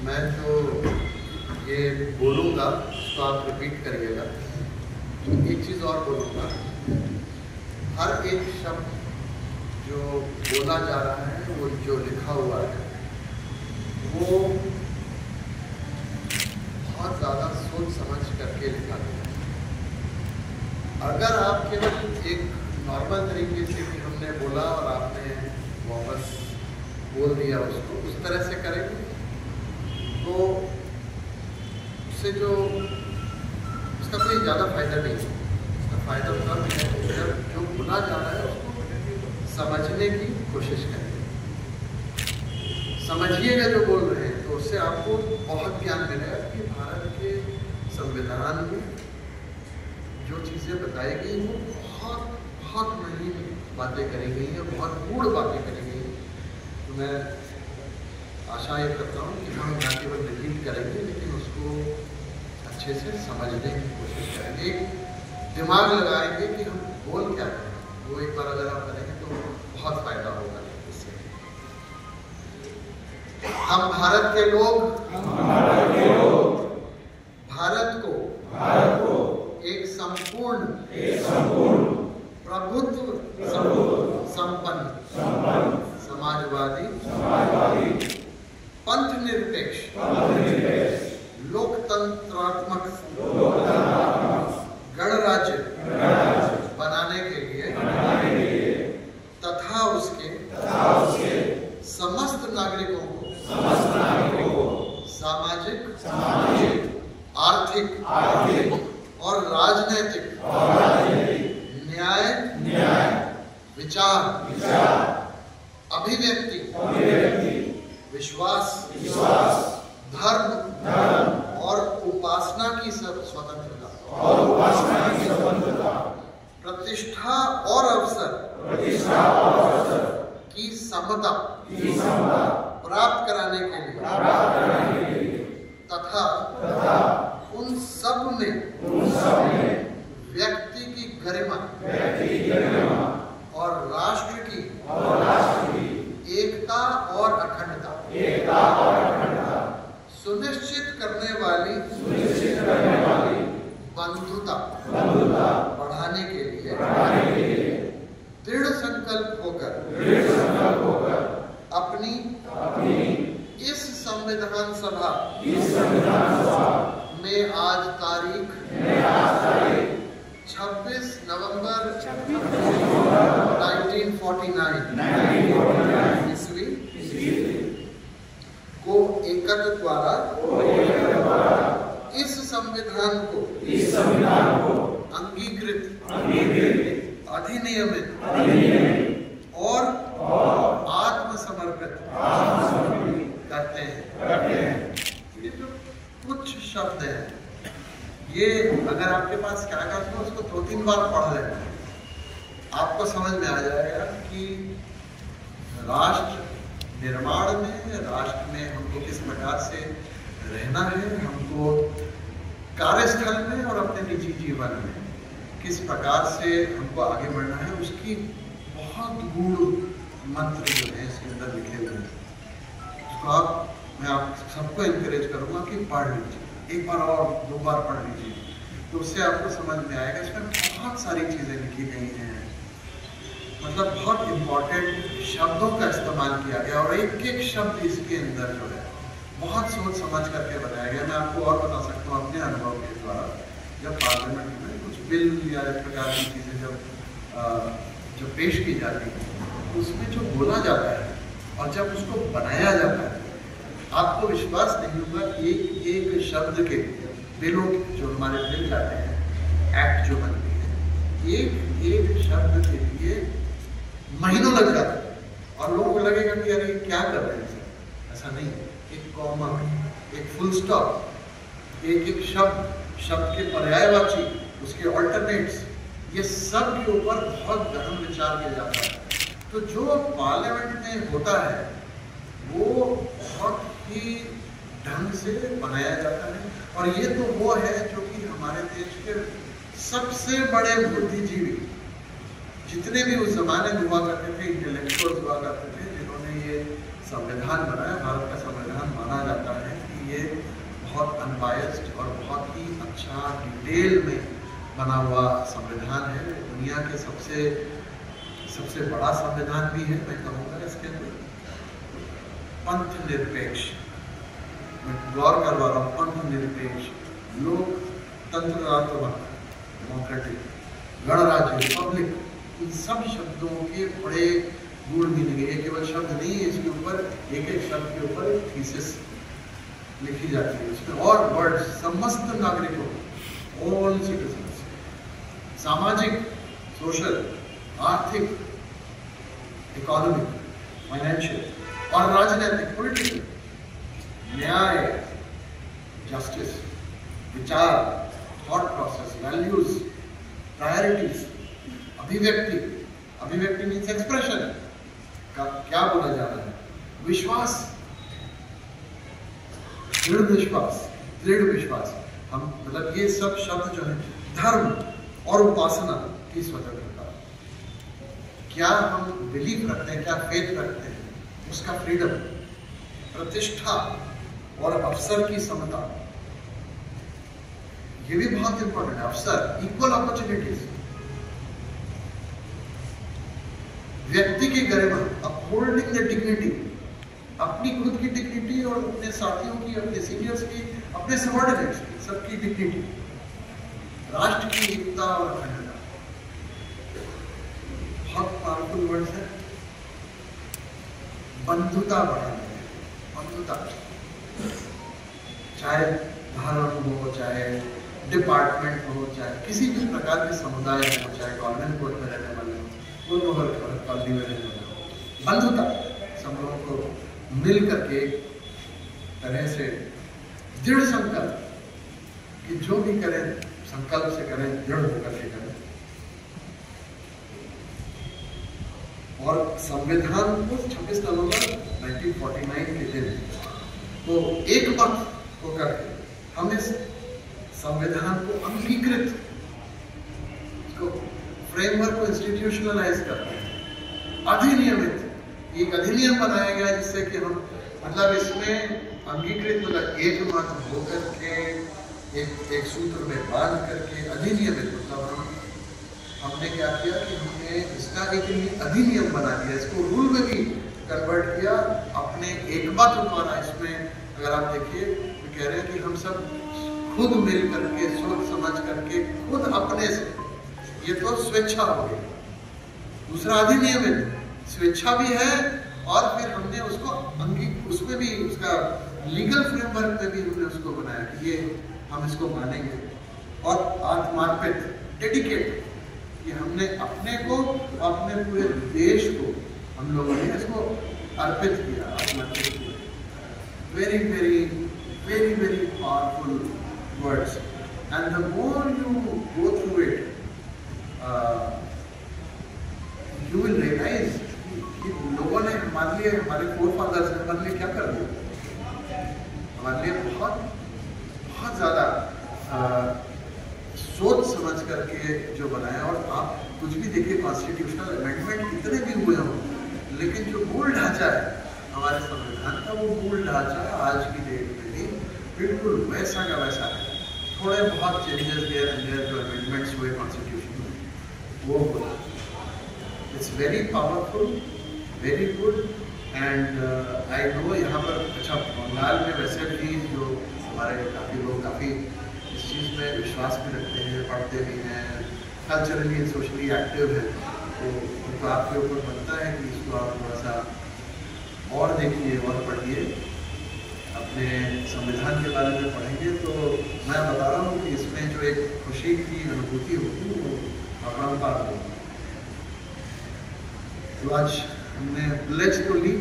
मैं जो ये बोलूँगा उसको आप रिपीट करिएगा। एक चीज़ और बोलूँगा, हर एक शब्द जो बोला जा रहा है, वो जो लिखा हुआ है, वो बहुत ज़्यादा सोच समझ करके लिखा गया है। अगर आप केवल एक नॉर्मल तरीके से कि हमने बोला और आपने वापस बोल दिया उसको, उस तरह से करेंगे तो उससे जो उसका कोई ज़्यादा फायदा नहीं है। उसका फायदा तब है जब जो बोला जा रहा है उसको समझने की कोशिश करेंगे, समझिएगा जो बोल रहे हैं, तो उससे आपको बहुत ज्ञान मिलेगा कि भारत के संविधान में जो चीज़ें बताई गई वो बहुत बहुत महीन बातें करी गई हैं, बहुत गूढ़ बातें करी गई हैं। तो मैं आशा ये करता हूँ कि हम ना केवल रिपीट करेंगे लेकिन उसको अच्छे से समझने की कोशिश करेंगे, दिमाग लगाएंगे कि हम बोल क्या रहे हैं। वो एक बार अगर आप करेंगे तो बहुत फायदा होगा इससे। हम भारत के लोग भारत को एक संपूर्ण प्रभुत्व संपन्न समाजवादी पंथ निरपेक्ष लोकतंत्रात्मक गणराज्य बनाने के लिए तथा उसके समस्त नागरिकों को सामाजिक आर्थिक और राजनैतिक न्याय विचार अभिव्यक्ति विश्वास धर्म और उपासना की स्वतंत्रता प्रतिष्ठा और अवसर की समता प्राप्त कराने के लिए तथा उन सब में व्यक्ति की गरिमा और राष्ट्र की एकता और अखंडता सुनिश्चित करने वाली बंधुता बढ़ाने के लिए दृढ़ संकल्प होकर अपनी इस संविधान सभा में आज तारीख 26 नवंबर 1949 ईस्वी को एकत्र द्वारा इस संविधान को अंगीकृत अधिनियमित और आत्मसमर्पित करते हैं। ये जो कुछ शब्द हैं, ये अगर आपके पास क्या करते हो उसको 2-3 बार पढ़ लेना, आपको समझ में आ जाएगा कि राष्ट्र निर्माण में, राष्ट्र में हमको किस प्रकार से रहना है, हमको कार्यस्थल में और अपने निजी जीवन में किस प्रकार से हमको आगे बढ़ना है, उसकी बहुत गूढ़ मंत्र जो है इसके अंदर लिखे हुए हैं। उसको मैं आप सबको इनकरेज करूंगा कि पढ़ लीजिए, एक बार और 2 बार पढ़ लीजिए, तो उससे आपको समझ में आएगा। इसमें बहुत सारी चीज़ें लिखी गई हैं, मतलब बहुत इम्पोर्टेंट शब्दों का इस्तेमाल किया गया और एक एक शब्द इसके अंदर जो है बहुत सोच समझ करके बनाया गया। मैं आपको और बता सकता हूँ अपने अनुभव के द्वारा, जब पार्लियामेंट में कुछ बिल या इस प्रकार की चीज़ें जब पेश की जाती है, तो उसमें जो बोला जाता है और जब उसको बनाया जाता है, आपको विश्वास नहीं होगा एक एक शब्द के बिलों जो हमारे बिल जाते हैं, एक्ट जो बनते हैं, एक एक शब्द के लिए महीनों लग जाते हैं और लोगों को लगेगा कि अरे क्या कर रहे हैं सर। ऐसा नहीं, एक कॉमा, एक फुल स्टॉप, एक एक शब्द के पर्यायवाची, उसके ऑल्टरनेट्स, ये सब के ऊपर बहुत गहन विचार किया जाता है। तो जो पार्लियामेंट में होता है वो बहुत ही ढंग से बनाया जाता है। और ये तो वो है जो कि हमारे देश के सबसे बड़े बुद्धिजीवी, जितने भी उस जमाने में हुआ करते थे, इंटेलेक्चुअल्स हुआ करते थे, जिन्होंने ये संविधान बनाया, भारत का संविधान माना जाता है कि अनबायस्ड और बहुत ही अच्छा डिटेल में बना हुआ संविधान है। दुनिया के सबसे बड़ा संविधान भी है, मैं कहूँगा इसके अंदर। पंथ निरपेक्ष, मैं गौर करवा रहा हूँ, पंथ निरपेक्ष, लोकतंत्रात्मक, डेमोक्रेटिक, गणराज्य, रिपब्लिक, इन सब शब्दों के बड़े गुण मीनिंग है। ये केवल शब्द नहीं है, इसके ऊपर एक एक शब्द के ऊपर एक थीसिस लिखी जाती है। इसमें और वर्ड्स, समस्त नागरिकों, ऑल सिटीजन्स, सामाजिक, सोशल, आर्थिक, इकोनॉमिक, फाइनेंशियल और राजनीतिक, पॉलिटिकल, न्याय, जस्टिस, विचार, थॉट प्रोसेस, वैल्यूज, प्रायोरिटीज, अभिव्यक्ति मीन्स एक्सप्रेशन का क्या बोला जा रहा है, विश्वास, दृढ़ विश्वास, हम मतलब ये सब शब्द जो है, धर्म और उपासना की स्वतंत्रता, क्या हम बिलीव रखते हैं, क्या फेथ रखते हैं, उसका फ्रीडम, प्रतिष्ठा और अवसर की समता, ये भी बहुत इंपॉर्टेंट है। अवसर, इक्वल अपॉर्चुनिटीज, व्यक्ति की गरिमा, अपहोल्डिंग द डिग्निटी, अपनी खुद की डिग्निटी और अपने साथियों की, अपने सीनियर्स की, अपने सबऑर्डिनेट्स की, सबकी डिग्निटी, राष्ट्र की एकता और अखंडता, बहुत पावरफुल वर्ड्स है। बंधुता बढ़ाना, बंधुता, चाहे धर्म हो, चाहे डिपार्टमेंट हो, चाहे किसी भी प्रकार के समुदाय हो, चाहे गवर्नमेंट कोर्ट में रहने वाले हो, कॉलोनी में रहने वाले हो, बंधुता, सब लोगों को मिल करके तरह से दृढ़ संकल्प कि जो भी करें संकल्प से करें, दृढ़ होकर के करें। और संविधान को 26 नवंबर 1949 के दिन तो एक मत होकर हम इस संविधान को अंगीकृत, इसको फ्रेमवर्क को इंस्टीट्यूशनलाइज करते हैं, अधिनियमित, एक अधिनियम बनाया गया जिससे कि हम मतलब इसमें अंगीकृत मतलब एक मत होकर के एक सूत्र में बांध करके अधिनियमित, मतलब हमने क्या किया कि हमने इसका एक अधिनियम बना दिया, इसको रूल में भी कन्वर्ट किया, अपने एक मत द्वारा। इसमें अगर आप देखिए तो कह रहे हैं कि हम सब खुद मिल करके, सोच समझ करके, खुद अपने से, ये तो स्वेच्छा हो गई। दूसरा अधिनियमित, स्वेच्छा भी है और फिर हमने उसको उसमें भी उसका लीगल फ्रेमवर्क में भी हमने उसको बनाया कि ये हम इसको मानेंगे। और आत्मार्पित, डेडिकेट, कि हमने अपने को, अपने पूरे देश को हम लोगों ने इसको अर्पित किया, आत्मार्पित किया। Very very very very powerful words, and the more you go through it you will realise कि लोगों ने हमारे लिए, हमारे फोरफादर्स ने हमारे लिए क्या कर दिया, हमारे लिए बहुत बहुत ज़्यादा सोच समझ करके जो बनाया। और आप कुछ भी देखिए, कॉन्स्टिट्यूशनल अमेंडमेंट कितने भी हुए हों, लेकिन जो मूल ढांचा है हमारे संविधान का, वो मूल ढांचा आज की डेट में भी बिल्कुल वैसा का वैसा है। थोड़े बहुत चेंजेस देयर एंड देयर जो अमेंडमेंट्स हुए कॉन्स्टिट्यूशन में, वो हुआ। It's very powerful, very good, and I know यहाँ पर, अच्छा बंगाल में वैसे भी जो हमारे काफ़ी लोग काफ़ी इस चीज़ में विश्वास भी रखते हैं, पढ़ते भी हैं, कल्चरली एंड सोशली एक्टिव है, तो उनको आपके ऊपर बनता है कि इसको आप थोड़ा सा और देखिए और पढ़िए, अपने संविधान के बारे में पढ़ेंगे तो मैं बता रहा हूँ कि इसमें जो एक खुशी की अनुभूति होगी वो अपरंपार होगी। तो आज हमने प्लेज तो ली,